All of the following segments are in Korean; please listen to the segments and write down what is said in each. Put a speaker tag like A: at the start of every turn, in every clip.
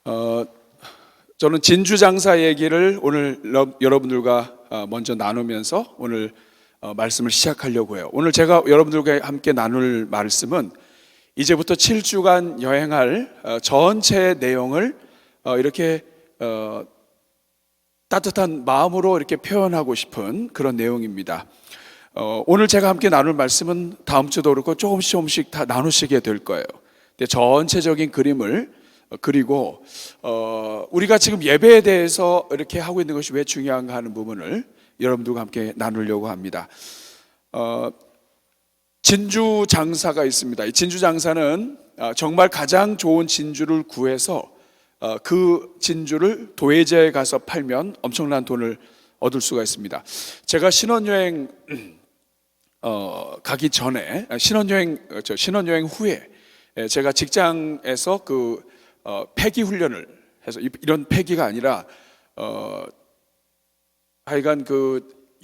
A: 어, 저는 진주 장사 얘기를 오늘 여러분들과 먼저 나누면서 오늘 말씀을 시작하려고 해요. 오늘 제가 여러분들과 함께 나눌 말씀은 이제부터 7주간 여행할 전체 내용을 이렇게 따뜻한 마음으로 이렇게 표현하고 싶은 그런 내용입니다. 오늘 제가 함께 나눌 말씀은 다음 주도 그렇고 조금씩 다 나누시게 될 거예요. 근데 전체적인 그림을 그리고 우리가 지금 예배에 대해서 이렇게 하고 있는 것이 왜 중요한가 하는 부분을 여러분들과 함께 나누려고 합니다. 진주 장사가 있습니다. 이 진주 장사는 정말 가장 좋은 진주를 구해서 그 진주를 도예제에 가서 팔면 엄청난 돈을 얻을 수가 있습니다. 제가 신혼여행 가기 전에 신혼여행 후에 제가 직장에서 폐기 훈련을 해서, 이런 폐기가 아니라 하여간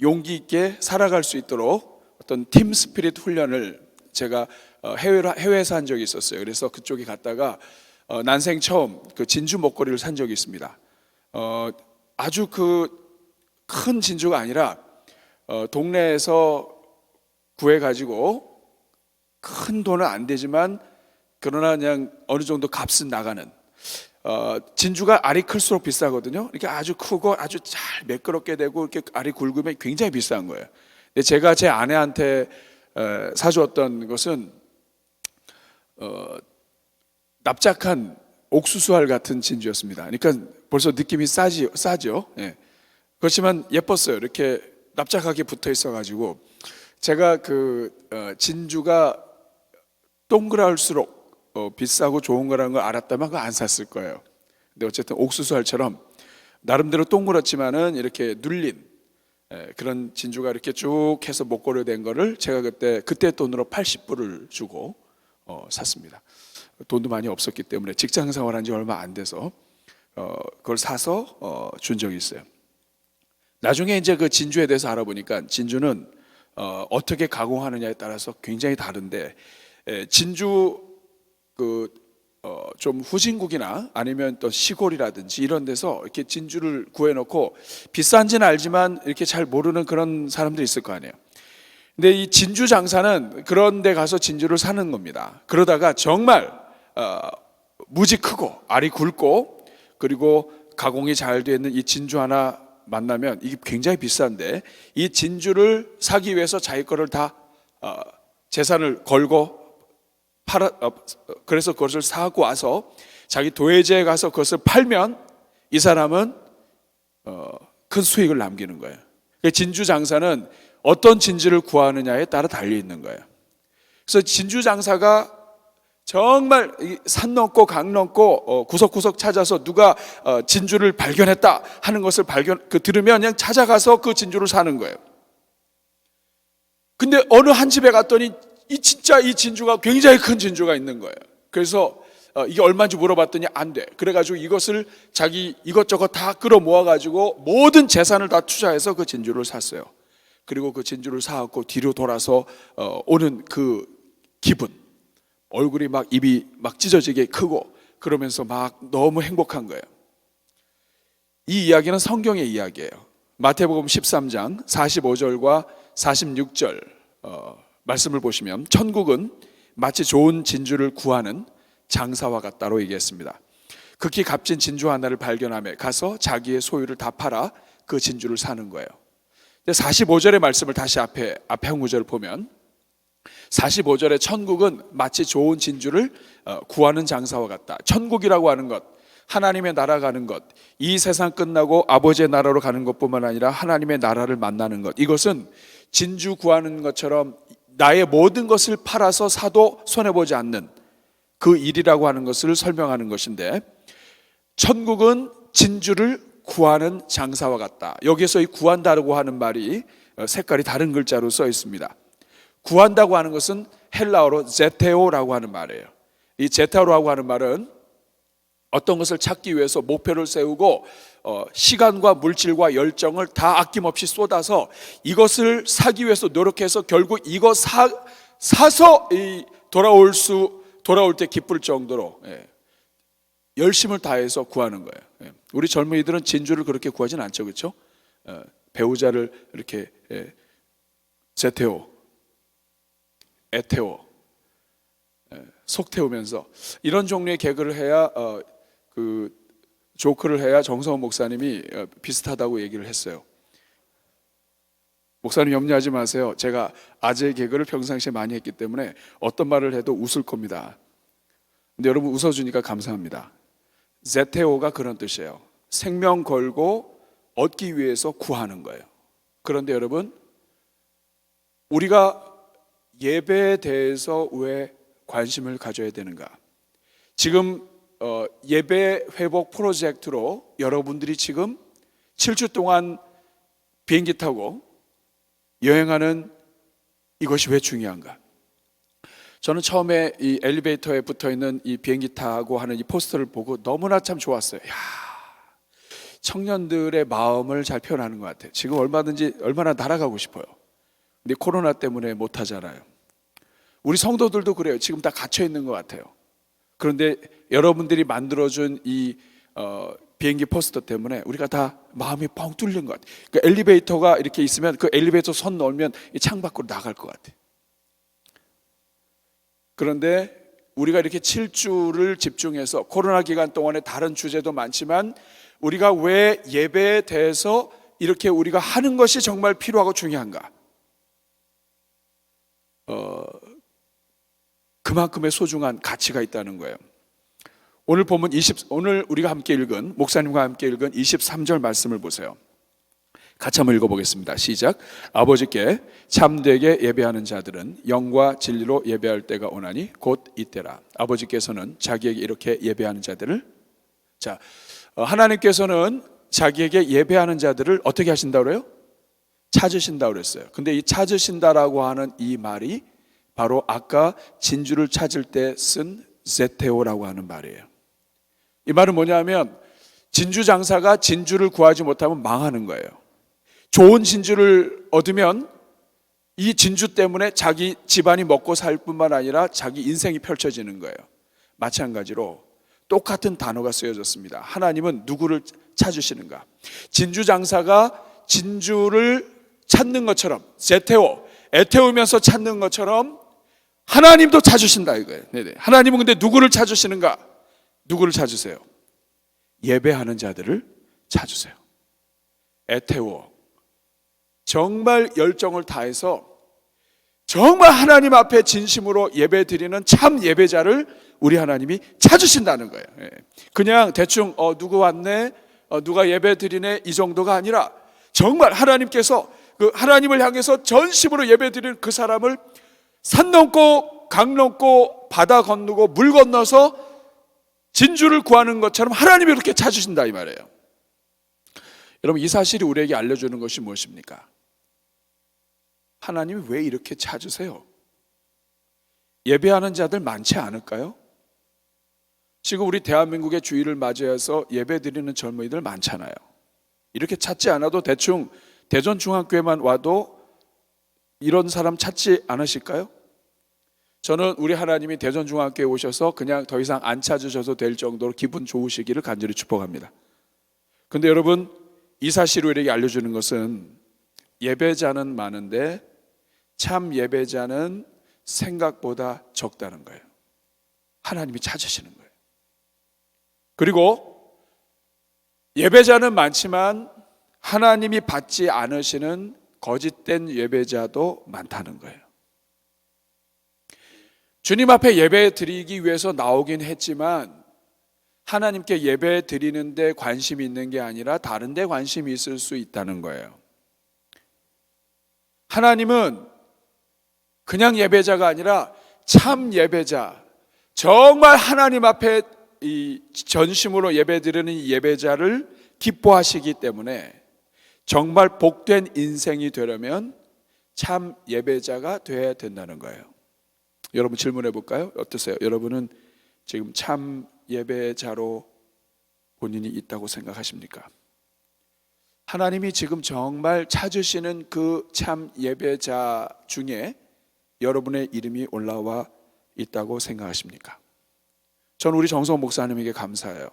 A: 용기 있게 살아갈 수 있도록 어떤 팀 스피릿 훈련을 제가 해외에서 한 적이 있었어요. 그래서 그쪽에 갔다가 난생 처음 진주 목걸이를 산 적이 있습니다. 아주 큰 진주가 아니라 동네에서 구해가지고 큰 돈은 안 되지만 그러나 그냥 어느 정도 값은 나가는, 진주가 알이 클수록 비싸거든요. 이렇게 아주 크고 아주 잘 매끄럽게 되고 이렇게 알이 굵으면 굉장히 비싼 거예요. 근데 제가 제 아내한테 사주었던 것은 납작한 옥수수알 같은 진주였습니다. 그러니까 벌써 느낌이 싸죠. 예. 그렇지만 예뻤어요. 이렇게 납작하게 붙어 있어가지고 제가 진주가 동그랄수록 비싸고 좋은 거라는 걸 알았다면 그거 안 샀을 거예요. 근데 어쨌든 옥수수알처럼 나름대로 동그랗지만은 이렇게 눌린 그런 진주가 이렇게 쭉 해서 목걸이로 된 거를 제가 그때 돈으로 80불을 주고 샀습니다. 돈도 많이 없었기 때문에 직장 생활한 지 얼마 안 돼서 그걸 사서 준 적이 있어요. 나중에 이제 그 진주에 대해서 알아보니까 진주는 어떻게 가공하느냐에 따라서 굉장히 다른데, 진주 좀 후진국이나 아니면 또 시골이라든지 이런 데서 이렇게 진주를 구해놓고 비싼지는 알지만 이렇게 잘 모르는 그런 사람들이 있을 거 아니에요. 근데 이 진주 장사는 그런 데 가서 진주를 사는 겁니다. 그러다가 정말 무지 크고 알이 굵고 그리고 가공이 잘 되어 있는 이 진주 하나 만나면 이게 굉장히 비싼데, 이 진주를 사기 위해서 자기 거를 다 재산을 걸고 그래서 그것을 사고 와서 자기 도예제에 가서 그것을 팔면 이 사람은 큰 수익을 남기는 거예요. 진주 장사는 어떤 진주를 구하느냐에 따라 달려 있는 거예요. 그래서 진주 장사가 정말 산 넘고 강 넘고 구석구석 찾아서 누가 진주를 발견했다 하는 것을 들으면 그냥 찾아가서 그 진주를 사는 거예요. 근데 어느 한 집에 갔더니 이 진주가 굉장히 큰 진주가 있는 거예요. 그래서 이게 얼마인지 물어봤더니 안 돼. 그래가지고 이것을 자기 이것저것 다 끌어모아가지고 모든 재산을 다 투자해서 그 진주를 샀어요. 그리고 그 진주를 사갖고 뒤로 돌아서 오는 그 기분, 얼굴이 입이 찢어지게 크고 그러면서 너무 행복한 거예요. 이 이야기는 성경의 이야기예요. 마태복음 13장 45절과 46절 말씀을 보시면, 천국은 마치 좋은 진주를 구하는 장사와 같다로 얘기했습니다. 극히 값진 진주 하나를 발견하며 가서 자기의 소유를 다 팔아 그 진주를 사는 거예요. 45절의 말씀을 다시 앞에 한 구절을 보면, 45절에 천국은 마치 좋은 진주를 구하는 장사와 같다. 천국이라고 하는 것, 하나님의 나라 가는 것, 이 세상 끝나고 아버지의 나라로 가는 것뿐만 아니라 하나님의 나라를 만나는 것, 이것은 진주 구하는 것처럼 나의 모든 것을 팔아서 사도 손해보지 않는 그 일이라고 하는 것을 설명하는 것인데, 천국은 진주를 구하는 장사와 같다. 여기서 이 구한다고 하는 말이 색깔이 다른 글자로 써 있습니다. 구한다고 하는 것은 헬라어로 제테오라고 하는 말이에요. 이 제테오라고 하는 말은 어떤 것을 찾기 위해서 목표를 세우고 시간과 물질과 열정을 다 아낌없이 쏟아서 이것을 사기 위해서 노력해서 결국 이거 사서 돌아올 때 기쁠 정도로 열심을 다해서 구하는 거예요. 예. 우리 젊은이들은 진주를 그렇게 구하진 않죠, 그렇죠? 배우자를 이렇게 제태워, 애태워, 속태우면서 이런 종류의 개그를 해야 그 조크를 해야 정성원 목사님이 비슷하다고 얘기를 했어요. 목사님 염려하지 마세요. 제가 아재 개그를 평상시에 많이 했기 때문에 어떤 말을 해도 웃을 겁니다. 근데 여러분 웃어주니까 감사합니다. 제테오가 그런 뜻이에요. 생명 걸고 얻기 위해서 구하는 거예요. 그런데 여러분, 우리가 예배에 대해서 왜 관심을 가져야 되는가? 지금 예배 회복 프로젝트로 여러분들이 지금 7주 동안 비행기 타고 여행하는 이것이 왜 중요한가? 저는 처음에 이 엘리베이터에 붙어 있는 이 비행기 타고 하는 이 포스터를 보고 너무나 참 좋았어요. 야, 청년들의 마음을 잘 표현하는 것 같아요. 지금 얼마나 날아가고 싶어요. 근데 코로나 때문에 못 하잖아요. 우리 성도들도 그래요. 지금 다 갇혀 있는 것 같아요. 그런데 여러분들이 만들어준 이 비행기 포스터 때문에 우리가 다 마음이 뻥 뚫린 것 같아요. 그러니까 엘리베이터가 이렇게 있으면 그 엘리베이터 손 넣으면 이 창 밖으로 나갈 것 같아요. 그런데 우리가 이렇게 7주를 집중해서 코로나 기간 동안에 다른 주제도 많지만 우리가 왜 예배에 대해서 이렇게 우리가 하는 것이 정말 필요하고 중요한가? 그만큼의 소중한 가치가 있다는 거예요. 오늘 우리가 함께 읽은 목사님과 함께 읽은 23절 말씀을 보세요. 같이 한번 읽어보겠습니다. 시작. 아버지께 참되게 예배하는 자들은 영과 진리로 예배할 때가 오나니 곧 이때라. 아버지께서는 자기에게 이렇게 예배하는 자들을 하나님께서는 자기에게 예배하는 자들을 어떻게 하신다고 그래요? 찾으신다고 그랬어요. 근데 이 찾으신다라고 하는 이 말이 바로 아까 진주를 찾을 때 쓴 제테오라고 하는 말이에요. 이 말은 뭐냐면 진주 장사가 진주를 구하지 못하면 망하는 거예요. 좋은 진주를 얻으면 이 진주 때문에 자기 집안이 먹고 살 뿐만 아니라 자기 인생이 펼쳐지는 거예요. 마찬가지로 똑같은 단어가 쓰여졌습니다. 하나님은 누구를 찾으시는가? 진주 장사가 진주를 찾는 것처럼 제테오, 애태우면서 찾는 것처럼 하나님도 찾으신다 이거예요. 네네. 하나님은 근데 누구를 찾으시는가? 누구를 찾으세요? 예배하는 자들을 찾으세요. 애태워, 정말 열정을 다해서 정말 하나님 앞에 진심으로 예배 드리는 참 예배자를 우리 하나님이 찾으신다는 거예요. 그냥 대충 누구 왔네, 누가 예배 드리네 이 정도가 아니라 정말 하나님께서 그 하나님을 향해서 전심으로 예배 드리는 그 사람을 산 넘고 강 넘고 바다 건너고 물 건너서 진주를 구하는 것처럼 하나님이 그렇게 찾으신다 이 말이에요. 여러분, 이 사실이 우리에게 알려주는 것이 무엇입니까? 하나님이 왜 이렇게 찾으세요? 예배하는 자들 많지 않을까요? 지금 우리 대한민국의 주일을 맞이해서 예배 드리는 젊은이들 많잖아요. 이렇게 찾지 않아도 대충 대전중학교에만 와도 이런 사람 찾지 않으실까요? 저는 우리 하나님이 대전중학교에 오셔서 그냥 더 이상 안 찾으셔도 될 정도로 기분 좋으시기를 간절히 축복합니다. 근데 여러분, 이 사실을 우리에게 알려주는 것은 예배자는 많은데 참 예배자는 생각보다 적다는 거예요. 하나님이 찾으시는 거예요. 그리고 예배자는 많지만 하나님이 받지 않으시는 거짓된 예배자도 많다는 거예요. 주님 앞에 예배 드리기 위해서 나오긴 했지만 하나님께 예배 드리는데 관심이 있는 게 아니라 다른 데 관심이 있을 수 있다는 거예요. 하나님은 그냥 예배자가 아니라 참 예배자, 정말 하나님 앞에 이 전심으로 예배 드리는 이 예배자를 기뻐하시기 때문에 정말 복된 인생이 되려면 참 예배자가 되어야 된다는 거예요. 여러분 질문해 볼까요? 어떠세요? 여러분은 지금 참 예배자로 본인이 있다고 생각하십니까? 하나님이 지금 정말 찾으시는 그 참 예배자 중에 여러분의 이름이 올라와 있다고 생각하십니까? 저는 우리 정성 목사님에게 감사해요.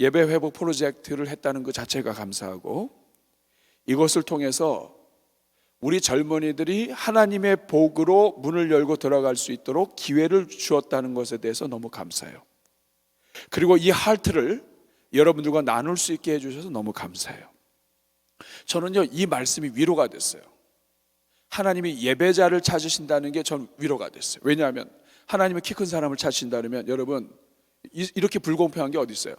A: 예배 회복 프로젝트를 했다는 것 자체가 감사하고, 이것을 통해서 우리 젊은이들이 하나님의 복으로 문을 열고 들어갈 수 있도록 기회를 주었다는 것에 대해서 너무 감사해요. 그리고 이 하트를 여러분들과 나눌 수 있게 해주셔서 너무 감사해요. 저는요, 이 말씀이 위로가 됐어요. 하나님이 예배자를 찾으신다는 게 전 위로가 됐어요. 왜냐하면 하나님이 키 큰 사람을 찾으신다면, 여러분, 이렇게 불공평한 게 어디 있어요?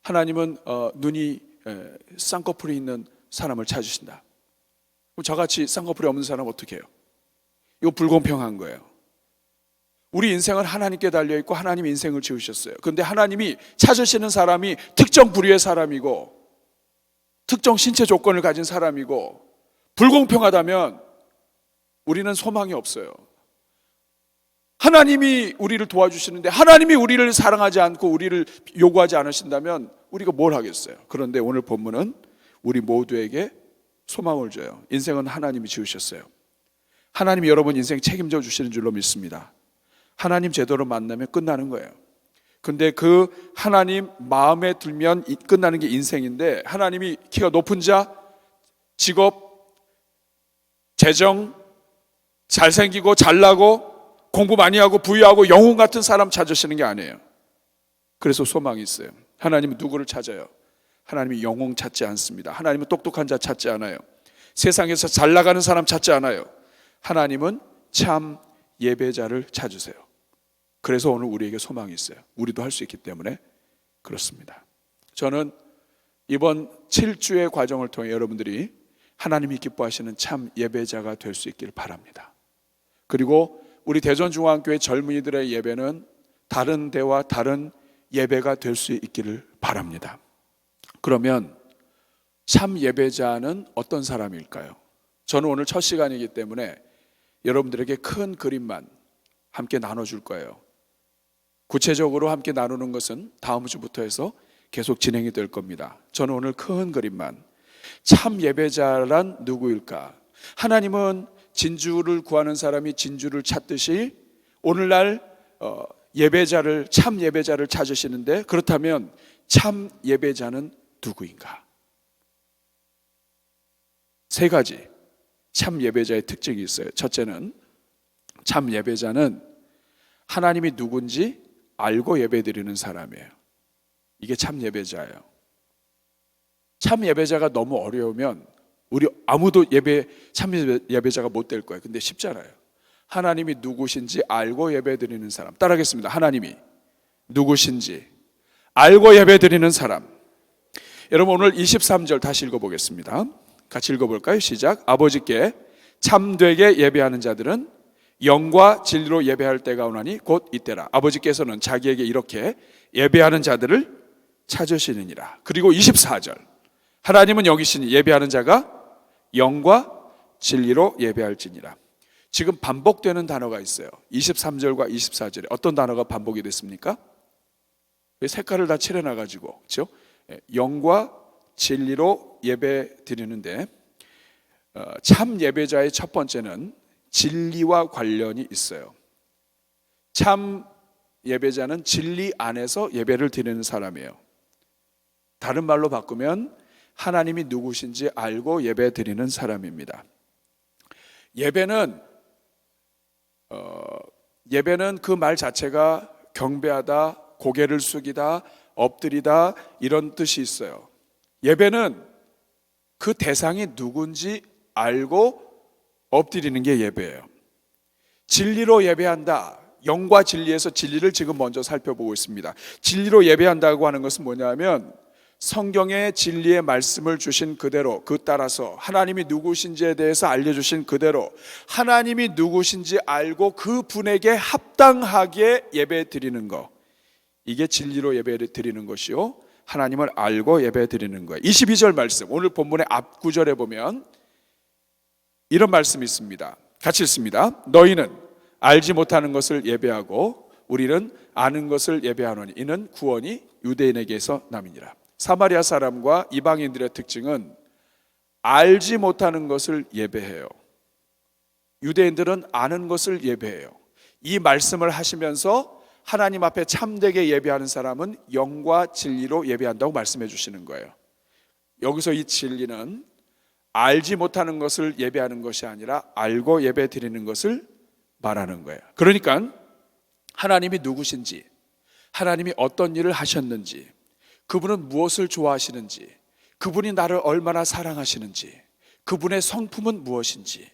A: 하나님은 눈이 쌍꺼풀이 있는 사람을 찾으신다. 그럼 저같이 쌍꺼풀이 없는 사람은 어떻게 해요? 이거 불공평한 거예요. 우리 인생은 하나님께 달려있고 하나님 인생을 지으셨어요. 그런데 하나님이 찾으시는 사람이 특정 부류의 사람이고 특정 신체 조건을 가진 사람이고, 불공평하다면 우리는 소망이 없어요. 하나님이 우리를 도와주시는데 하나님이 우리를 사랑하지 않고 우리를 요구하지 않으신다면 우리가 뭘 하겠어요? 그런데 오늘 본문은 우리 모두에게 소망을 줘요. 인생은 하나님이 지으셨어요. 하나님이 여러분 인생 책임져 주시는 줄로 믿습니다. 하나님 제대로 만나면 끝나는 거예요. 근데 그 하나님 마음에 들면 끝나는 게 인생인데, 하나님이 키가 높은 자, 직업, 재정, 잘생기고 잘나고 공부 많이 하고 부유하고 영웅 같은 사람 찾으시는 게 아니에요. 그래서 소망이 있어요. 하나님은 누구를 찾아요? 하나님이 영웅 찾지 않습니다. 하나님은 똑똑한 자 찾지 않아요. 세상에서 잘 나가는 사람 찾지 않아요. 하나님은 참 예배자를 찾으세요. 그래서 오늘 우리에게 소망이 있어요. 우리도 할 수 있기 때문에 그렇습니다. 저는 이번 7주의 과정을 통해 여러분들이 하나님이 기뻐하시는 참 예배자가 될 수 있길 바랍니다. 그리고 우리 대전중앙교회 젊은이들의 예배는 다른 데와 다른 예배가 될 수 있기를 바랍니다. 그러면 참 예배자는 어떤 사람일까요? 저는 오늘 첫 시간이기 때문에 여러분들에게 큰 그림만 함께 나눠줄 거예요. 구체적으로 함께 나누는 것은 다음 주부터 해서 계속 진행이 될 겁니다. 저는 오늘 큰 그림만, 참 예배자란 누구일까? 하나님은 진주를 구하는 사람이 진주를 찾듯이 오늘날 예배자를, 참 예배자를 찾으시는데, 그렇다면 참 예배자는 누구인가? 세 가지 참 예배자의 특징이 있어요. 첫째는, 참 예배자는 하나님이 누군지 알고 예배드리는 사람이에요. 이게 참 예배자예요. 참 예배자가 너무 어려우면 우리 아무도 참 예배자가 못 될 거예요. 근데 쉽잖아요. 하나님이 누구신지 알고 예배드리는 사람. 따라하겠습니다. 하나님이 누구신지 알고 예배드리는 사람. 여러분, 오늘 23절 다시 읽어보겠습니다. 같이 읽어볼까요? 시작. 아버지께 참되게 예배하는 자들은 영과 진리로 예배할 때가 오나니 곧 이때라. 아버지께서는 자기에게 이렇게 예배하는 자들을 찾으시느니라. 그리고 24절. 하나님은 여기시니 예배하는 자가 영과 진리로 예배할지니라. 지금 반복되는 단어가 있어요. 23절과 24절에 어떤 단어가 반복이 됐습니까? 색깔을 다 칠해놔가지고, 그렇죠? 영과 진리로 예배 드리는데, 참 예배자의 첫 번째는 진리와 관련이 있어요. 참 예배자는 진리 안에서 예배를 드리는 사람이에요. 다른 말로 바꾸면 하나님이 누구신지 알고 예배 드리는 사람입니다. 예배는 그 말 자체가 경배하다, 고개를 숙이다, 엎드리다, 이런 뜻이 있어요. 예배는 그 대상이 누군지 알고 엎드리는 게 예배예요. 진리로 예배한다. 영과 진리에서 진리를 지금 먼저 살펴보고 있습니다. 진리로 예배한다고 하는 것은 뭐냐면, 성경의 진리의 말씀을 주신 그대로, 그 따라서 하나님이 누구신지에 대해서 알려주신 그대로 하나님이 누구신지 알고 그 분에게 합당하게 예배 드리는 것, 이게 진리로 예배 드리는 것이요, 하나님을 알고 예배 드리는 거예요. 22절 말씀, 오늘 본문의 앞 구절에 보면 이런 말씀이 있습니다. 같이 읽습니다. 너희는 알지 못하는 것을 예배하고 우리는 아는 것을 예배하노니 이는 구원이 유대인에게서 남이니라. 사마리아 사람과 이방인들의 특징은 알지 못하는 것을 예배해요. 유대인들은 아는 것을 예배해요. 이 말씀을 하시면서 하나님 앞에 참되게 예배하는 사람은 영과 진리로 예배한다고 말씀해 주시는 거예요. 여기서 이 진리는 알지 못하는 것을 예배하는 것이 아니라 알고 예배 드리는 것을 말하는 거예요. 그러니까 하나님이 누구신지, 하나님이 어떤 일을 하셨는지, 그분은 무엇을 좋아하시는지, 그분이 나를 얼마나 사랑하시는지, 그분의 성품은 무엇인지,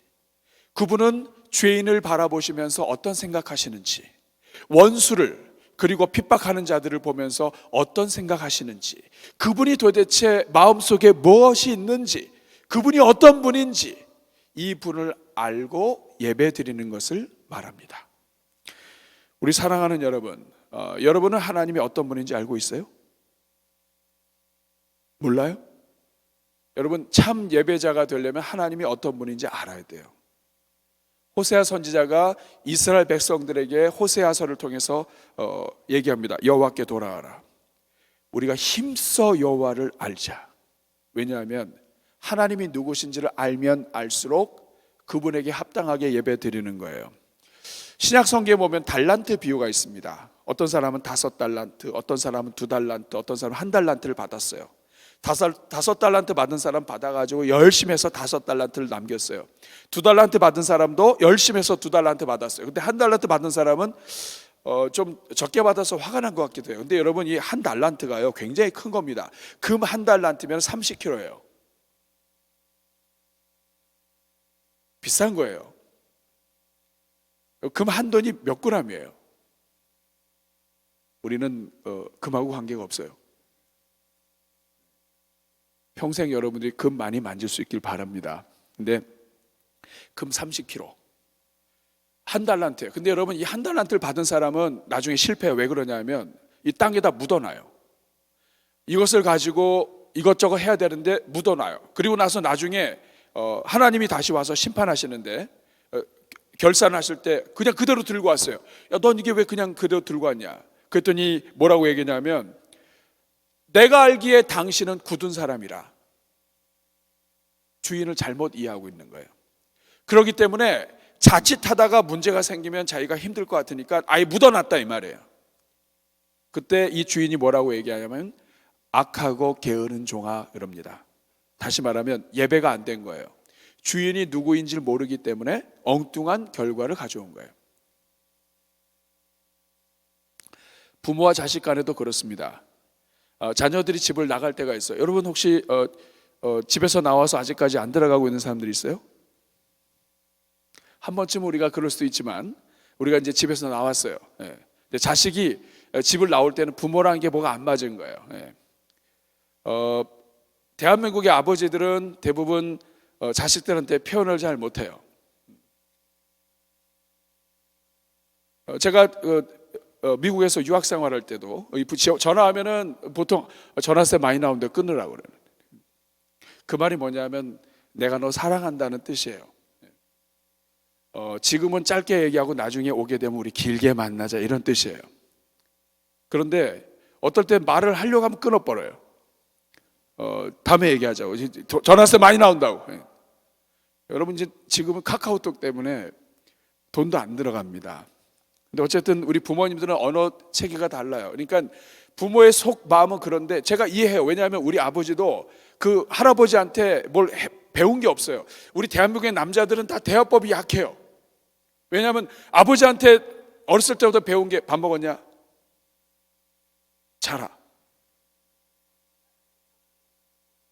A: 그분은 죄인을 바라보시면서 어떤 생각하시는지, 원수를 그리고 핍박하는 자들을 보면서 어떤 생각하시는지, 그분이 도대체 마음속에 무엇이 있는지, 그분이 어떤 분인지 이 분을 알고 예배드리는 것을 말합니다. 우리 사랑하는 여러분, 여러분은 하나님이 어떤 분인지 알고 있어요? 몰라요? 여러분, 참 예배자가 되려면 하나님이 어떤 분인지 알아야 돼요. 호세아 선지자가 이스라엘 백성들에게 호세아서를 통해서 얘기합니다. 여호와께 돌아와라. 우리가 힘써 여호와를 알자. 왜냐하면 하나님이 누구신지를 알면 알수록 그분에게 합당하게 예배 드리는 거예요. 신약 성경에 보면 달란트 비유가 있습니다. 어떤 사람은 5달란트, 어떤 사람은 2달란트, 어떤 사람은 1달란트를 받았어요. 5달란트 받은 사람 받아가지고 열심히 해서 5달란트를 남겼어요. 2달란트 받은 사람도 열심히 해서 2달란트 받았어요. 근데 1달란트 받은 사람은 좀 적게 받아서 화가 난 것 같기도 해요. 근데 여러분, 이 1달란트가요 굉장히 큰 겁니다. 금 1달란트면 30kg예요. 비싼 거예요. 금 한 돈이 몇 g이에요? 우리는 금하고 관계가 없어요. 평생 여러분들이 금 많이 만질 수 있길 바랍니다. 근데 금 30kg 1달란트예요. 근데 여러분, 이 1달란트를 받은 사람은 나중에 실패해요. 왜 그러냐면 이 땅에다 묻어놔요. 이것을 가지고 이것저것 해야 되는데 묻어놔요. 그리고 나서 나중에 하나님이 다시 와서 심판하시는데 결산하실 때 그냥 그대로 들고 왔어요. 야, 넌 이게 왜 그냥 그대로 들고 왔냐? 그랬더니 뭐라고 얘기냐면, 내가 알기에 당신은 굳은 사람이라. 주인을 잘못 이해하고 있는 거예요. 그렇기 때문에 자칫하다가 문제가 생기면 자기가 힘들 것 같으니까 아예 묻어놨다 이 말이에요. 그때 이 주인이 뭐라고 얘기하냐면, 악하고 게으른 종아, 이럽니다. 다시 말하면 예배가 안 된 거예요. 주인이 누구인지를 모르기 때문에 엉뚱한 결과를 가져온 거예요. 부모와 자식 간에도 그렇습니다. 자녀들이 집을 나갈 때가 있어요. 여러분 혹시 집에서 나와서 아직까지 안 들어가고 있는 사람들이 있어요? 한 번쯤 우리가 그럴 수도 있지만, 우리가 이제 집에서 나왔어요. 근데 자식이 집을 나올 때는 부모라는 게 뭐가 안 맞은 거예요. 대한민국의 아버지들은 대부분 자식들한테 표현을 잘 못해요. 제가 미국에서 유학 생활할 때도 전화하면은 보통 전화세 많이 나오는데 끊으라고 그래요. 그 말이 뭐냐면 내가 너 사랑한다는 뜻이에요. 지금은 짧게 얘기하고 나중에 오게 되면 우리 길게 만나자, 이런 뜻이에요. 그런데 어떨 때 말을 하려고 하면 끊어버려요. 다음에 얘기하자고. 전화세 많이 나온다고. 여러분, 지금은 카카오톡 때문에 돈도 안 들어갑니다. 근데 어쨌든 우리 부모님들은 언어 체계가 달라요. 그러니까 부모의 속 마음은 그런데 제가 이해해요. 왜냐하면 우리 아버지도 그 할아버지한테 뭘 배운 게 없어요. 우리 대한민국의 남자들은 다 대화법이 약해요. 왜냐하면 아버지한테 어렸을 때부터 배운 게, 밥 먹었냐? 자라.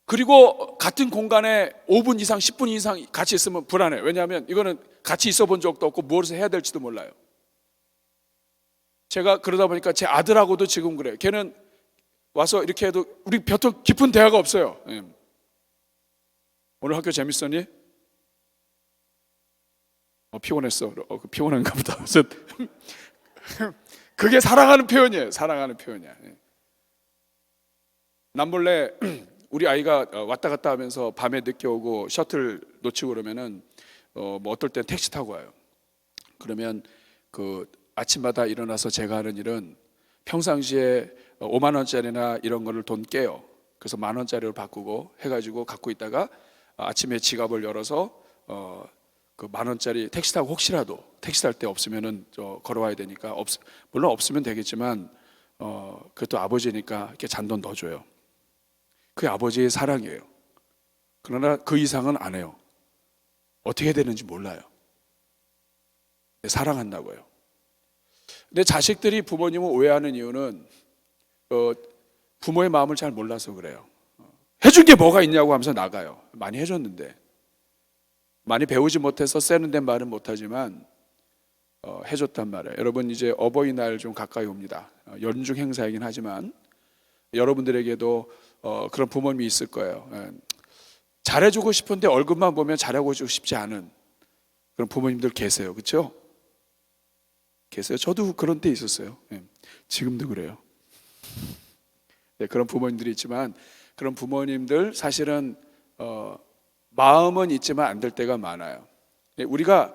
A: 그리고 같은 공간에 5분 이상 10분 이상 같이 있으면 불안해요. 왜냐하면 이거는 같이 있어 본 적도 없고 무엇을 해야 될지도 몰라요. 제가 그러다 보니까 제 아들하고도 지금 그래요. 걔는 와서 이렇게 해도 우리 벼터 깊은 대화가 없어요. 오늘 학교 재밌었니? 피곤했어. 피곤한가 보다. 그래서 그게 사랑하는 표현이에요. 사랑하는 표현이야. 남몰래 우리 아이가 왔다 갔다 하면서 밤에 늦게 오고 셔틀 놓치고 그러면은 뭐 어떨 땐 택시 타고 와요. 그러면 그 아침마다 일어나서 제가 하는 일은 평상시에 5만 원짜리나 이런 거를 돈 깨요. 그래서 1만 원짜리로 바꾸고 해가지고 갖고 있다가 아침에 지갑을 열어서 그 10,000원짜리 택시 타고 혹시라도 택시 탈 때 없으면은 걸어와야 되니까 물론 없으면 되겠지만 그것도 아버지니까 이렇게 잔돈 넣어줘요. 그게 아버지의 사랑이에요. 그러나 그 이상은 안 해요. 어떻게 되는지 몰라요. 사랑한다고요. 근데 자식들이 부모님을 오해하는 이유는 부모의 마음을 잘 몰라서 그래요. 해준 게 뭐가 있냐고 하면서 나가요. 많이 해줬는데. 많이 배우지 못해서 세련된 말은 못하지만 해줬단 말이에요. 여러분 이제 어버이날 좀 가까이 옵니다. 연중 행사이긴 하지만 여러분들에게도 그런 부모님이 있을 거예요. 잘해주고 싶은데 얼굴만 보면 잘하고 싶지 않은 그런 부모님들 계세요. 그렇죠? 계세요. 저도 그런 때 있었어요. 지금도 그래요. 네, 그런 부모님들이 있지만 그런 부모님들 사실은 마음은 있지만 안 될 때가 많아요. 우리가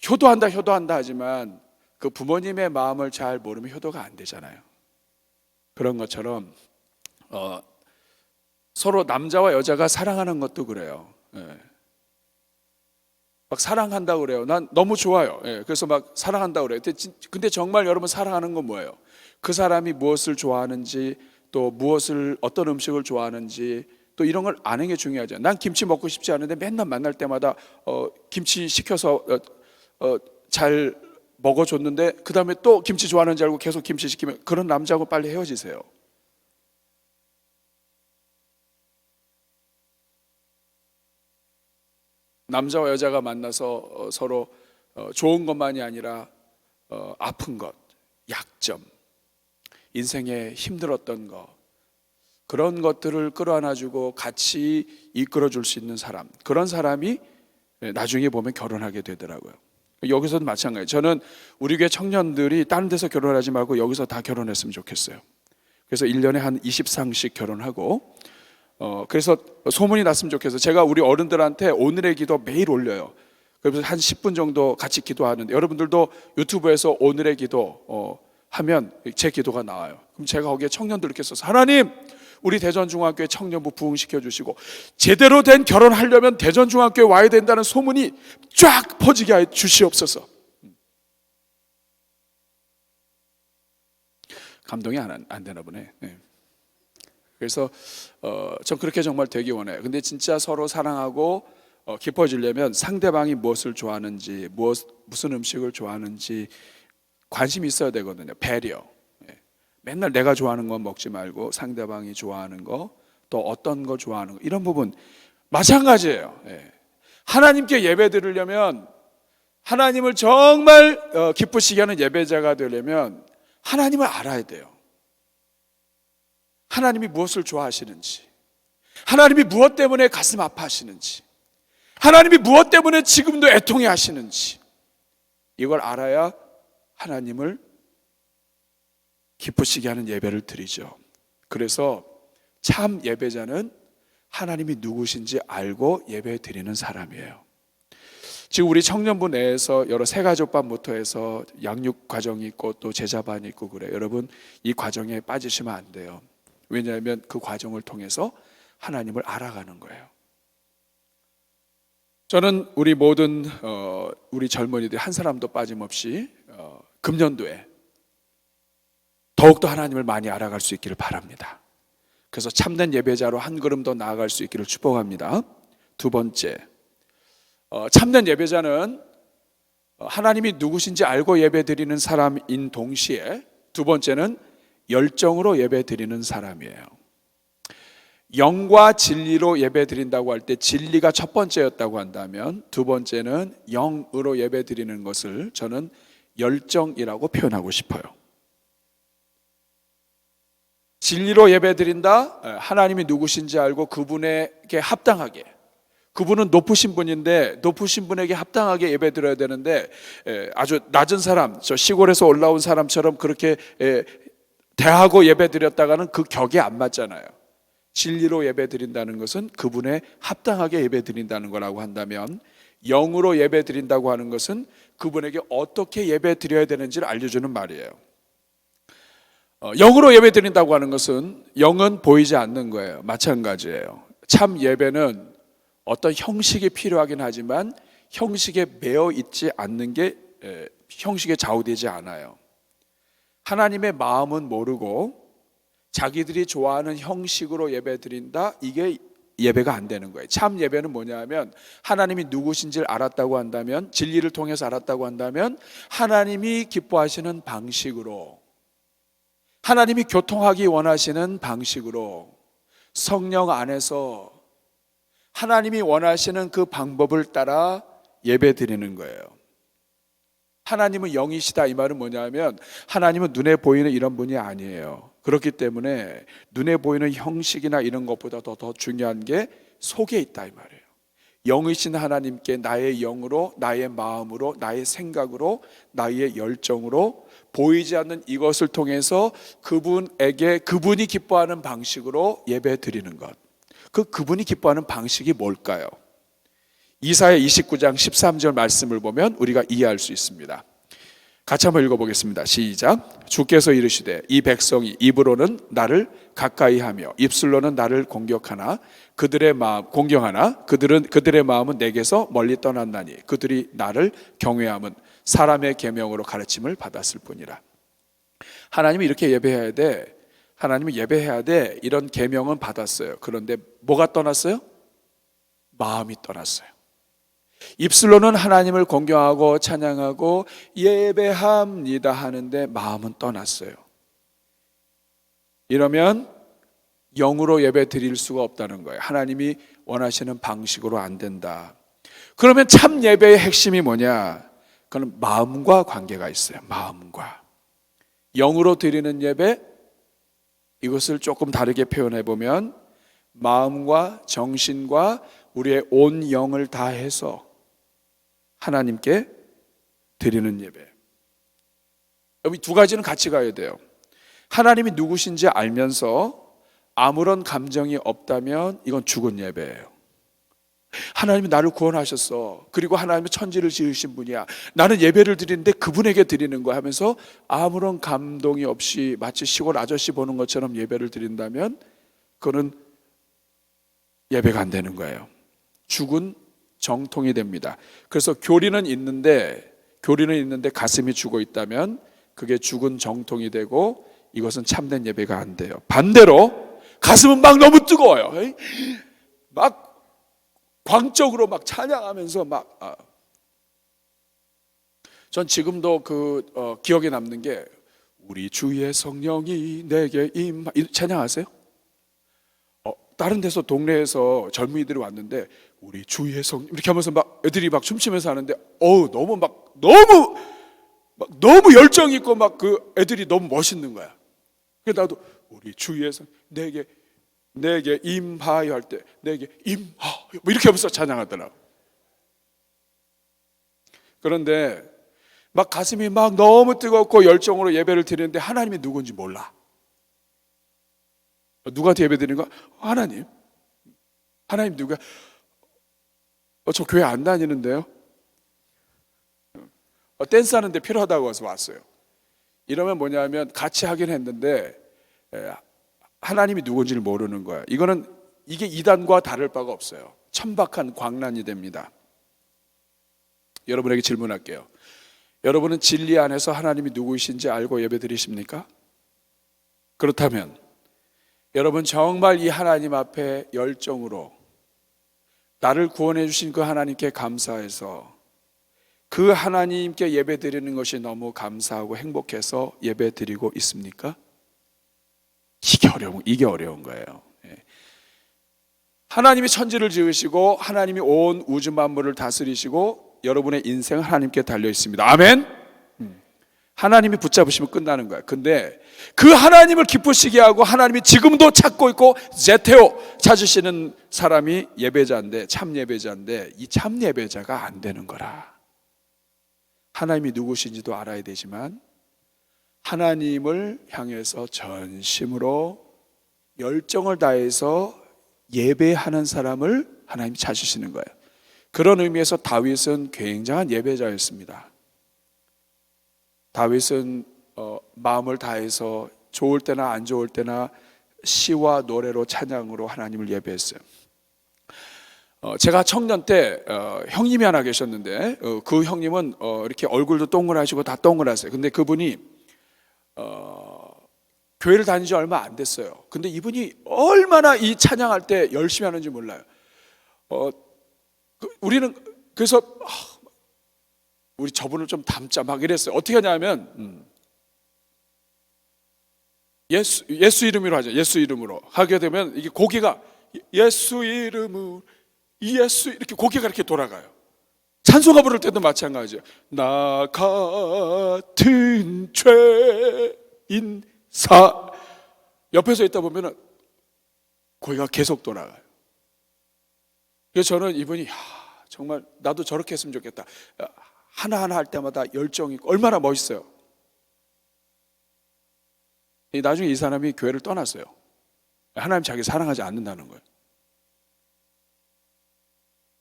A: 효도한다 하지만 그 부모님의 마음을 잘 모르면 효도가 안 되잖아요. 그런 것처럼 서로 남자와 여자가 사랑하는 것도 그래요. 막 사랑한다고 그래요. 난 너무 좋아요. 그래서 막 사랑한다고 그래요. 근데 정말 여러분 사랑하는 건 뭐예요? 그 사람이 무엇을 좋아하는지, 또 어떤 음식을 좋아하는지, 또 이런 걸 아는 게 중요하죠. 난 김치 먹고 싶지 않은데 맨날 만날 때마다 김치 시켜서 잘 먹어줬는데 그 다음에 또 김치 좋아하는 줄 알고 계속 김치 시키면 그런 남자하고 빨리 헤어지세요. 남자와 여자가 만나서 서로 좋은 것만이 아니라 아픈 것, 약점, 인생에 힘들었던 것, 그런 것들을 끌어안아주고 같이 이끌어줄 수 있는 사람, 그런 사람이 나중에 보면 결혼하게 되더라고요. 여기서도 마찬가지예요. 저는 우리 교회 청년들이 다른 데서 결혼하지 말고 여기서 다 결혼했으면 좋겠어요. 그래서 1년에 한 20쌍씩 결혼하고 그래서 소문이 났으면 좋겠어요. 제가 우리 어른들한테 오늘의 기도 매일 올려요. 그래서 한 10분 정도 같이 기도하는데 여러분들도 유튜브에서 오늘의 기도 하면 제 기도가 나와요. 그럼 제가 거기에 청년들께 써서 하나님 우리 대전중학교에 청년부 부흥시켜 주시고 제대로 된 결혼하려면 대전중학교에 와야 된다는 소문이 쫙 퍼지게 해 주시옵소서. 감동이 안 되나 보네. 네. 그래서 전 그렇게 정말 되기 원해요. 근데 진짜 서로 사랑하고 깊어지려면 상대방이 무엇을 좋아하는지, 무슨 음식을 좋아하는지 관심이 있어야 되거든요. 배려. 맨날 내가 좋아하는 건 먹지 말고 상대방이 좋아하는 거, 또 어떤 거 좋아하는 거, 이런 부분 마찬가지예요. 하나님께 예배 드리려면, 하나님을 정말 기쁘시게 하는 예배자가 되려면 하나님을 알아야 돼요. 하나님이 무엇을 좋아하시는지, 하나님이 무엇 때문에 가슴 아파하시는지, 하나님이 무엇 때문에 지금도 애통해 하시는지, 이걸 알아야 하나님을 기쁘시게 하는 예배를 드리죠. 그래서 참 예배자는 하나님이 누구신지 알고 예배 드리는 사람이에요. 지금 우리 청년부 내에서 여러 새가족반부터 해서 양육 과정이 있고 또 제자반이 있고 그래요. 여러분 이 과정에 빠지시면 안 돼요. 왜냐하면 그 과정을 통해서 하나님을 알아가는 거예요. 저는 우리 모든 우리 젊은이들 한 사람도 빠짐없이 금년도에 더욱더 하나님을 많이 알아갈 수 있기를 바랍니다. 그래서 참된 예배자로 한 걸음 더 나아갈 수 있기를 축복합니다. 두 번째, 참된 예배자는 하나님이 누구신지 알고 예배드리는 사람인 동시에 두 번째는 열정으로 예배드리는 사람이에요. 영과 진리로 예배드린다고 할 때 진리가 첫 번째였다고 한다면 두 번째는 영으로 예배드리는 것을 저는 열정이라고 표현하고 싶어요. 진리로 예배드린다, 하나님이 누구신지 알고 그분에게 합당하게, 그분은 높으신 분인데 높으신 분에게 합당하게 예배드려야 되는데 아주 낮은 사람, 저 시골에서 올라온 사람처럼 그렇게 대하고 예배드렸다가는 그 격에 안 맞잖아요. 진리로 예배드린다는 것은 그분에 합당하게 예배드린다는 거라고 한다면, 영으로 예배드린다고 하는 것은 그분에게 어떻게 예배드려야 되는지를 알려주는 말이에요. 영으로 예배드린다고 하는 것은 영은 보이지 않는 거예요. 마찬가지예요. 참 예배는 어떤 형식이 필요하긴 하지만 형식에 매여 있지 않는 게 형식에 좌우되지 않아요. 하나님의 마음은 모르고 자기들이 좋아하는 형식으로 예배 드린다, 이게 예배가 안 되는 거예요. 참 예배는 뭐냐 하면 하나님이 누구신지를 알았다고 한다면, 진리를 통해서 알았다고 한다면 하나님이 기뻐하시는 방식으로, 하나님이 교통하기 원하시는 방식으로 성령 안에서 하나님이 원하시는 그 방법을 따라 예배 드리는 거예요. 하나님은 영이시다, 이 말은 뭐냐면 하나님은 눈에 보이는 이런 분이 아니에요. 그렇기 때문에 눈에 보이는 형식이나 이런 것보다 더 중요한 게 속에 있다, 이 말이에요. 영이신 하나님께 나의 영으로, 나의 마음으로, 나의 생각으로, 나의 열정으로 보이지 않는 이것을 통해서 그분에게 그분이 기뻐하는 방식으로 예배 드리는 것. 그분이 기뻐하는 방식이 뭘까요? 이사야 29장 13절 말씀을 보면 우리가 이해할 수 있습니다. 같이 한번 읽어보겠습니다. 시작. 주께서 이르시되 이 백성이 입으로는 나를 가까이하며 입술로는 나를 공경하나 그들의 마음은 내게서 멀리 떠났나니 그들이 나를 경외함은 사람의 계명으로 가르침을 받았을 뿐이라. 하나님이 이렇게 예배해야 돼, 하나님이 예배해야 돼, 이런 계명은 받았어요. 그런데 뭐가 떠났어요? 마음이 떠났어요. 입술로는 하나님을 공경하고 찬양하고 예배합니다 하는데 마음은 떠났어요. 이러면 영으로 예배 드릴 수가 없다는 거예요. 하나님이 원하시는 방식으로 안 된다. 그러면 참 예배의 핵심이 뭐냐? 그건 마음과 관계가 있어요. 마음과. 영으로 드리는 예배, 이것을 조금 다르게 표현해 보면 마음과 정신과 우리의 온 영을 다해서 하나님께 드리는 예배. 여기 두 가지는 같이 가야 돼요. 하나님이 누구신지 알면서 아무런 감정이 없다면 이건 죽은 예배예요. 하나님이 나를 구원하셨어, 그리고 하나님이 천지를 지으신 분이야, 나는 예배를 드리는데 그분에게 드리는 거야 하면서 아무런 감동이 없이 마치 시골 아저씨 보는 것처럼 예배를 드린다면 그거는 예배가 안 되는 거예요. 죽은 정통이 됩니다. 그래서 교리는 있는데 가슴이 죽어 있다면 그게 죽은 정통이 되고 이것은 참된 예배가 안 돼요. 반대로 가슴은 막 너무 뜨거워요. 막 광적으로 막 찬양하면서 전 지금도 기억에 남는 게 우리 주의 성령이 내게 찬양하세요? 다른 데서 동네에서 젊은이들이 왔는데 우리 주의 성령 이렇게 하면서 막 애들이 막 춤추면서 하는데 너무 열정 있고 막 그 애들이 너무 멋있는 거야. 그래서 나도 우리 주의 성령 내게 임하여 할 때 내게 임하여 뭐 이렇게 하면서 찬양하더라고. 그런데 막 가슴이 막 너무 뜨겁고 열정으로 예배를 드리는데 하나님이 누군지 몰라. 누구한테 예배 드리는 거야? 하나님 누구야? 저 교회 안 다니는데요. 댄스 하는데 필요하다고 해서 왔어요. 이러면 뭐냐면 같이 하긴 했는데 하나님이 누군지를 모르는 거야. 이게 이단과 다를 바가 없어요. 천박한 광란이 됩니다. 여러분에게 질문할게요. 여러분은 진리 안에서 하나님이 누구이신지 알고 예배 드리십니까? 그렇다면 여러분 정말 이 하나님 앞에 열정으로 나를 구원해 주신 그 하나님께 감사해서 그 하나님께 예배 드리는 것이 너무 감사하고 행복해서 예배 드리고 있습니까? 이게 어려운 거예요. 하나님이 천지를 지으시고 하나님이 온 우주 만물을 다스리시고 여러분의 인생은 하나님께 달려 있습니다. 아멘. 하나님이 붙잡으시면 끝나는 거예요. 근데 그 하나님을 기쁘시게 하고 하나님이 지금도 찾고 있고 제테오 찾으시는 사람이 예배자인데, 참 예배자인데 이 참 예배자가 안 되는 거라. 하나님이 누구신지도 알아야 되지만 하나님을 향해서 전심으로 열정을 다해서 예배하는 사람을 하나님이 찾으시는 거예요. 그런 의미에서 다윗은 굉장한 예배자였습니다. 다윗은 마음을 다해서 좋을 때나 안 좋을 때나 시와 노래로 찬양으로 하나님을 예배했어요. 제가 청년 때 형님이 하나 계셨는데 그 형님은 이렇게 얼굴도 동그라시고 다 동그라세요. 근데 그분이 교회를 다닌 지 얼마 안 됐어요. 근데 이분이 얼마나 이 찬양할 때 열심히 하는지 몰라요. 우리는 그래서 우리 저분을 좀 닮자 막 이랬어요. 어떻게 하냐면 예수 이름으로 하죠. 예수 이름으로 하게 되면 이게 고개가 예수 이름으로 예수 이렇게 고개가 이렇게 돌아가요. 찬송가 부를 때도 마찬가지예요. 나 같은 죄인 옆에서 있다 보면은 고개가 계속 돌아가요. 그래서 저는 이분이 정말 나도 저렇게 했으면 좋겠다. 하나하나 할 때마다 열정이 있고 얼마나 멋있어요. 나중에 이 사람이 교회를 떠났어요. 하나님 자기 사랑하지 않는다는 거예요.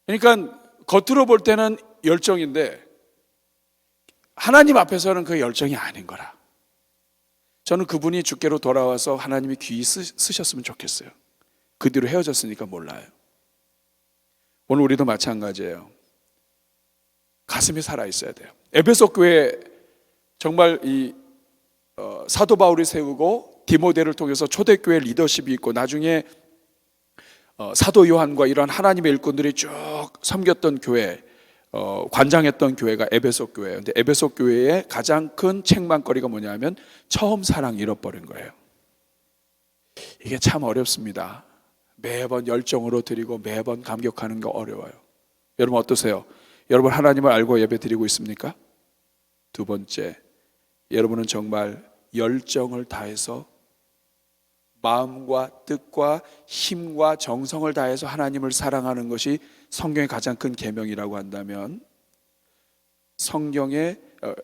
A: 그러니까 겉으로 볼 때는 열정인데 하나님 앞에서는 그 열정이 아닌 거라. 저는 그분이 주께로 돌아와서 하나님이 귀히 쓰셨으면 좋겠어요. 그 뒤로 헤어졌으니까 몰라요. 오늘 우리도 마찬가지예요. 가슴이 살아 있어야 돼요. 에베소 교회 정말 이 사도 바울이 세우고 디모데를 통해서 초대교회 리더십이 있고 나중에 사도 요한과 이런 하나님의 일꾼들이 쭉 섬겼던 교회, 관장했던 교회가 에베소 교회예요. 근데 에베소 교회의 가장 큰 책망거리가 뭐냐면 처음 사랑 잃어버린 거예요. 이게 참 어렵습니다. 매번 열정으로 드리고 매번 감격하는 게 어려워요. 여러분 어떠세요? 여러분 하나님을 알고 예배 드리고 있습니까? 두 번째, 여러분은 정말 열정을 다해서 마음과 뜻과 힘과 정성을 다해서 하나님을 사랑하는 것이 성경의 가장 큰 계명이라고 한다면 성경에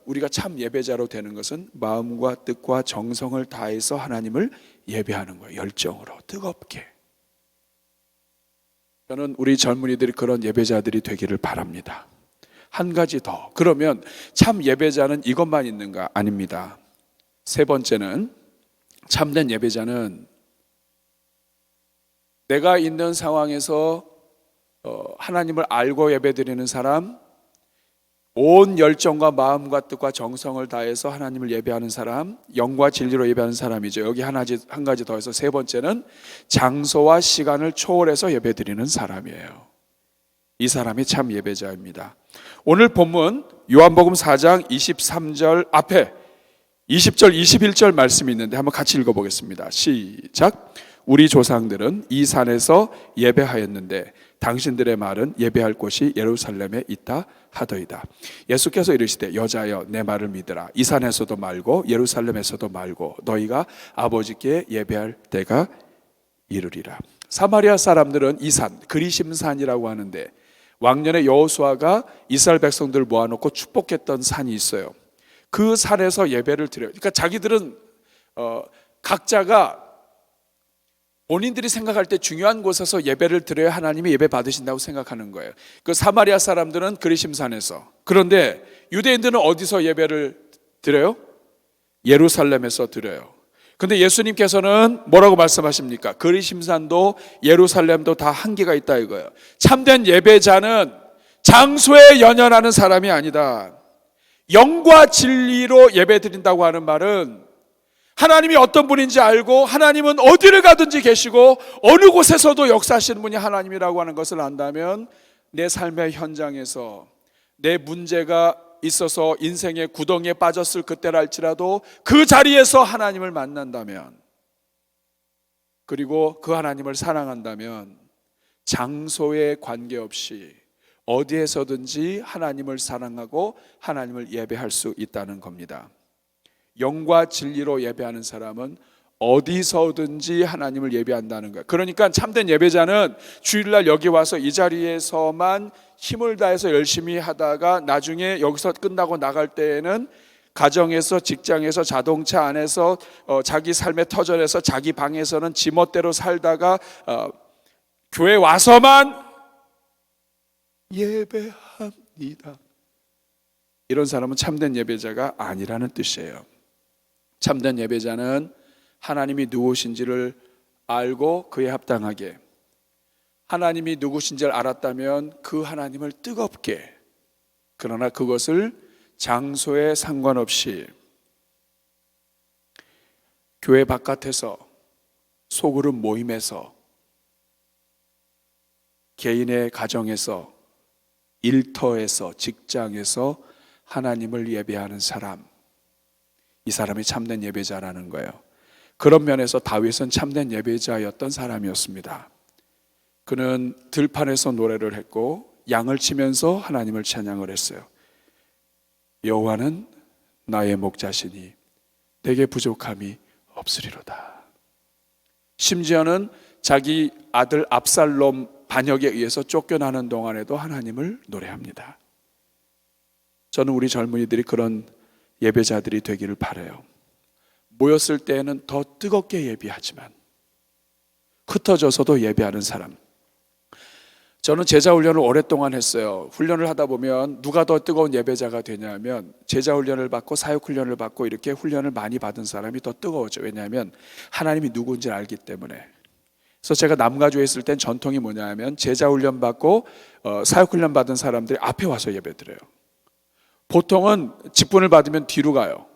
A: 우리가 참 예배자로 되는 것은 마음과 뜻과 정성을 다해서 하나님을 예배하는 거예요. 열정으로 뜨겁게. 저는 우리 젊은이들이 그런 예배자들이 되기를 바랍니다. 한 가지 더. 그러면 참 예배자는 이것만 있는가? 아닙니다. 세 번째는 참된 예배자는 내가 있는 상황에서 하나님을 알고 예배드리는 사람, 온 열정과 마음과 뜻과 정성을 다해서 하나님을 예배하는 사람, 영과 진리로 예배하는 사람이죠. 여기 한 가지 더해서 세 번째는 장소와 시간을 초월해서 예배드리는 사람이에요. 이 사람이 참 예배자입니다. 오늘 본문 요한복음 4장 23절 앞에 20절 21절 말씀이 있는데 한번 같이 읽어보겠습니다. 시작. 우리 조상들은 이 산에서 예배하였는데 당신들의 말은 예배할 곳이 예루살렘에 있다 하더이다. 예수께서 이르시되 여자여 내 말을 믿으라. 이 산에서도 말고 예루살렘에서도 말고 너희가 아버지께 예배할 때가 이르리라. 사마리아 사람들은 이 산 그리심산이라고 하는데 왕년에 여호수아가 이스라엘 백성들을 모아놓고 축복했던 산이 있어요. 그 산에서 예배를 드려요. 그러니까 자기들은 각자가 본인들이 생각할 때 중요한 곳에서 예배를 드려야 하나님이 예배 받으신다고 생각하는 거예요. 그 사마리아 사람들은 그리심산에서. 그런데 유대인들은 어디서 예배를 드려요? 예루살렘에서 드려요. 근데 예수님께서는 뭐라고 말씀하십니까? 그리심산도 예루살렘도 다 한계가 있다 이거예요. 참된 예배자는 장소에 연연하는 사람이 아니다. 영과 진리로 예배 드린다고 하는 말은 하나님이 어떤 분인지 알고 하나님은 어디를 가든지 계시고 어느 곳에서도 역사하시는 분이 하나님이라고 하는 것을 안다면 내 삶의 현장에서 내 문제가 있어서 인생의 구덩이에 빠졌을 그때랄지라도 그 자리에서 하나님을 만난다면 그리고 그 하나님을 사랑한다면 장소에 관계없이 어디에서든지 하나님을 사랑하고 하나님을 예배할 수 있다는 겁니다. 영과 진리로 예배하는 사람은 어디서든지 하나님을 예배한다는 거예요. 그러니까 참된 예배자는 주일날 여기 와서 이 자리에서만 힘을 다해서 열심히 하다가 나중에 여기서 끝나고 나갈 때에는 가정에서, 직장에서, 자동차 안에서, 자기 삶의 터전에서, 자기 방에서는 지멋대로 살다가 교회 와서만 예배합니다. 이런 사람은 참된 예배자가 아니라는 뜻이에요. 참된 예배자는 하나님이 누구신지를 알고 그에 합당하게 하나님이 누구신지를 알았다면 그 하나님을 뜨겁게, 그러나 그것을 장소에 상관없이 교회 바깥에서, 소그룹 모임에서, 개인의 가정에서, 일터에서, 직장에서 하나님을 예배하는 사람, 이 사람이 참된 예배자라는 거예요. 그런 면에서 다윗은 참된 예배자였던 사람이었습니다. 그는 들판에서 노래를 했고 양을 치면서 하나님을 찬양을 했어요. 여호와는 나의 목자시니 내게 부족함이 없으리로다. 심지어는 자기 아들 압살롬 반역에 의해서 쫓겨나는 동안에도 하나님을 노래합니다. 저는 우리 젊은이들이 그런 예배자들이 되기를 바라요. 모였을 때에는 더 뜨겁게 예배하지만 흩어져서도 예배하는 사람. 저는 제자 훈련을 오랫동안 했어요. 훈련을 하다 보면 누가 더 뜨거운 예배자가 되냐면 제자 훈련을 받고 사역 훈련을 받고 이렇게 훈련을 많이 받은 사람이 더 뜨거워져. 왜냐하면 하나님이 누군지 알기 때문에. 그래서 제가 남가주에 있을 땐 전통이 뭐냐면 제자 훈련 받고 사역 훈련 받은 사람들이 앞에 와서 예배드려요. 보통은 직분을 받으면 뒤로 가요.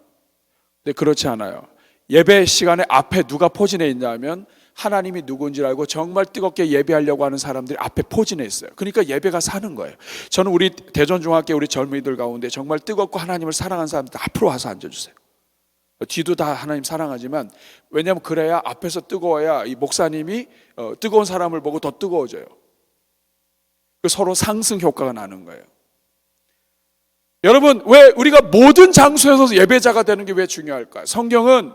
A: 근데 그렇지 않아요. 예배 시간에 앞에 누가 포진해 있냐면 하나님이 누군지 알고 정말 뜨겁게 예배하려고 하는 사람들이 앞에 포진해 있어요. 그러니까 예배가 사는 거예요. 저는 우리 대전중학교 우리 젊은이들 가운데 정말 뜨겁고 하나님을 사랑하는 사람들 앞으로 와서 앉아주세요. 뒤도 다 하나님 사랑하지만, 왜냐하면 그래야 앞에서 뜨거워야 이 목사님이 뜨거운 사람을 보고 더 뜨거워져요. 서로 상승 효과가 나는 거예요. 여러분, 왜 우리가 모든 장소에서 예배자가 되는 게 왜 중요할까요? 성경은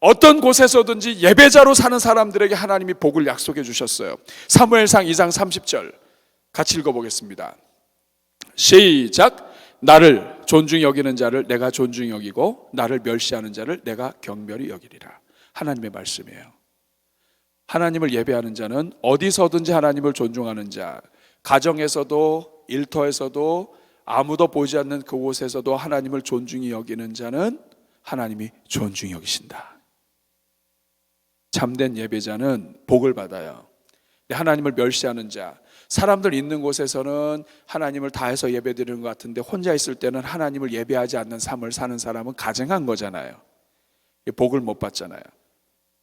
A: 어떤 곳에서든지 예배자로 사는 사람들에게 하나님이 복을 약속해 주셨어요. 사무엘상 2장 30절 같이 읽어보겠습니다. 시작. 나를 존중히 여기는 자를 내가 존중히 여기고 나를 멸시하는 자를 내가 경멸히 여기리라. 하나님의 말씀이에요. 하나님을 예배하는 자는 어디서든지 하나님을 존중하는 자, 가정에서도 일터에서도 아무도 보지 않는 그곳에서도 하나님을 존중히 여기는 자는 하나님이 존중히 여기신다. 참된 예배자는 복을 받아요. 하나님을 멸시하는 자, 사람들 있는 곳에서는 하나님을 다해서 예배드리는 것 같은데 혼자 있을 때는 하나님을 예배하지 않는 삶을 사는 사람은 가증한 거잖아요. 복을 못 받잖아요.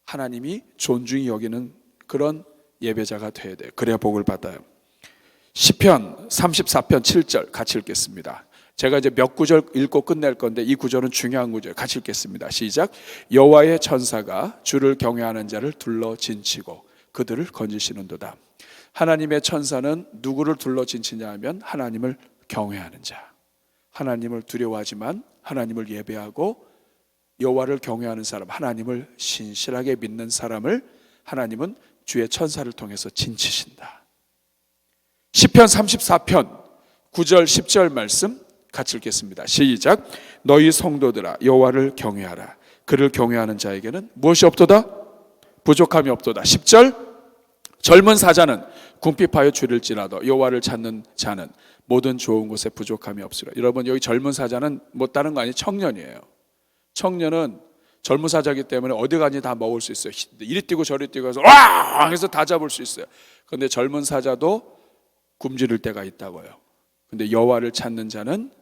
A: 하나님이 존중히 여기는 그런 예배자가 돼야 돼요. 그래야 복을 받아요. 시편 34편 7절 같이 읽겠습니다. 제가 이제 몇 구절 읽고 끝낼 건데 이 구절은 중요한 구절. 같이 읽겠습니다. 시작. 여호와의 천사가 주를 경외하는 자를 둘러 진치고 그들을 건지시는도다. 하나님의 천사는 누구를 둘러 진치냐 하면 하나님을 경외하는 자, 하나님을 두려워하지만 하나님을 예배하고 여호와를 경외하는 사람, 하나님을 신실하게 믿는 사람을 하나님은 주의 천사를 통해서 진치신다. 시편 34편 9절 10절 말씀 같이 읽겠습니다. 시작. 너희 성도들아 여호와를 경외하라. 그를 경외하는 자에게는 무엇이 없도다? 부족함이 없도다. 10절. 젊은 사자는 궁핍하여 줄일지라도 여호와를 찾는 자는 모든 좋은 곳에 부족함이 없으리라. 여러분, 여기 젊은 사자는 뭐 다른 거 아니에요. 청년이에요. 청년은 젊은 사자이기 때문에 어디 가니 다 먹을 수 있어요. 이리 뛰고 저리 뛰고 해서 와! 해서 다 잡을 수 있어요. 그런데 젊은 사자도 굶주릴 때가 있다고요. 근데 여호와를 찾는 자는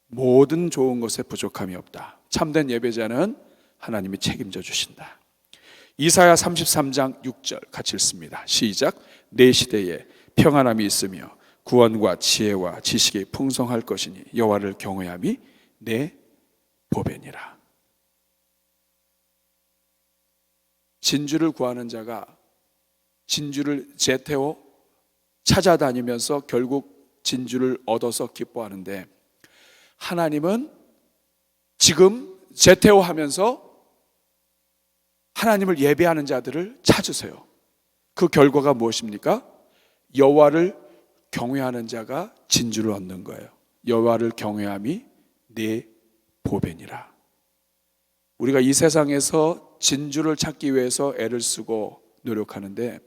A: 모든 좋은 것에 부족함이 없다. 참된 예배자는 하나님이 책임져 주신다. 이사야 33장 6절 같이 읽습니다. 시작. 내 시대에 평안함이 있으며 구원과 지혜와 지식이 풍성할 것이니 여호와를 경외함이 내 보배니라. 진주를 구하는 자가 진주를 제태워 찾아다니면서 결국 진주를 얻어서 기뻐하는데, 하나님은 지금 제태워하면서 하나님을 예배하는 자들을 찾으세요. 그 결과가 무엇입니까? 여호와를 경외하는 자가 진주를 얻는 거예요. 여호와를 경외함이 내 보배니라. 우리가 이 세상에서 진주를 찾기 위해서 애를 쓰고 노력하는데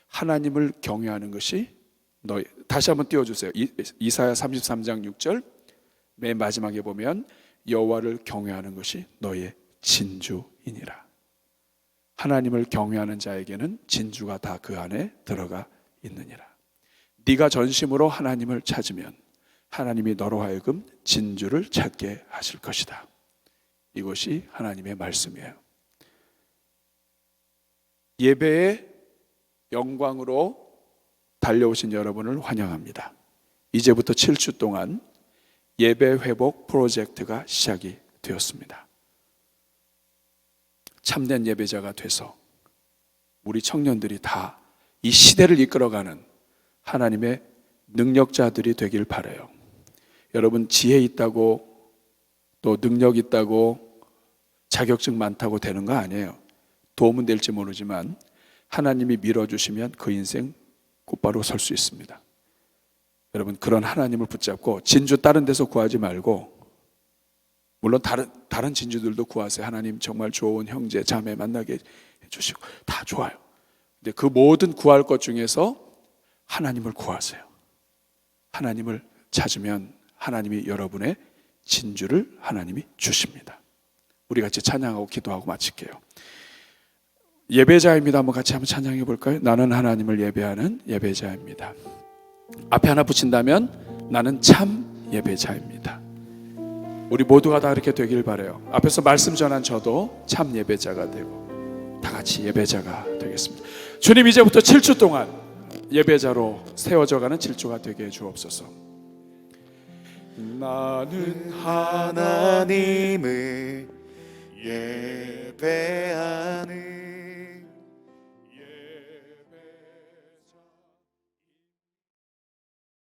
A: 하나님을 경외하는 것이 너희, 다시 한번 띄워주세요. 이사야 33장 6절 맨 마지막에 보면 여호와를 경외하는 것이 너의 진주이니라. 하나님을 경외하는 자에게는 진주가 다 그 안에 들어가 있느니라. 네가 전심으로 하나님을 찾으면 하나님이 너로 하여금 진주를 찾게 하실 것이다. 이것이 하나님의 말씀이에요. 예배의 영광으로 달려오신 여러분을 환영합니다. 이제부터 7주 동안 예배 회복 프로젝트가 시작이 되었습니다. 참된 예배자가 돼서 우리 청년들이 다 이 시대를 이끌어가는 하나님의 능력자들이 되길 바라요. 여러분, 지혜 있다고 또 능력 있다고 자격증 많다고 되는 거 아니에요. 도움은 될지 모르지만 하나님이 밀어주시면 그 인생 곧바로 설 수 있습니다. 여러분, 그런 하나님을 붙잡고 진주 다른 데서 구하지 말고, 물론 다른 진주들도 구하세요. 하나님 정말 좋은 형제 자매 만나게 해주시고 다 좋아요. 근데 그 모든 구할 것 중에서 하나님을 구하세요. 하나님을 찾으면 하나님이 여러분의 진주를 하나님이 주십니다. 우리 같이 찬양하고 기도하고 마칠게요. 예배자입니다. 한번 같이 한번 찬양해 볼까요? 나는 하나님을 예배하는 예배자입니다. 앞에 하나 붙인다면 나는 참 예배자입니다. 우리 모두가 다 그렇게 되길 바라요. 앞에서 말씀 전한 저도 참 예배자가 되고 다 같이 예배자가 되겠습니다. 주님, 이제부터 7주 동안 예배자로 세워져가는 7주가 되게 주옵소서. 나는
B: 하나님을 예배하는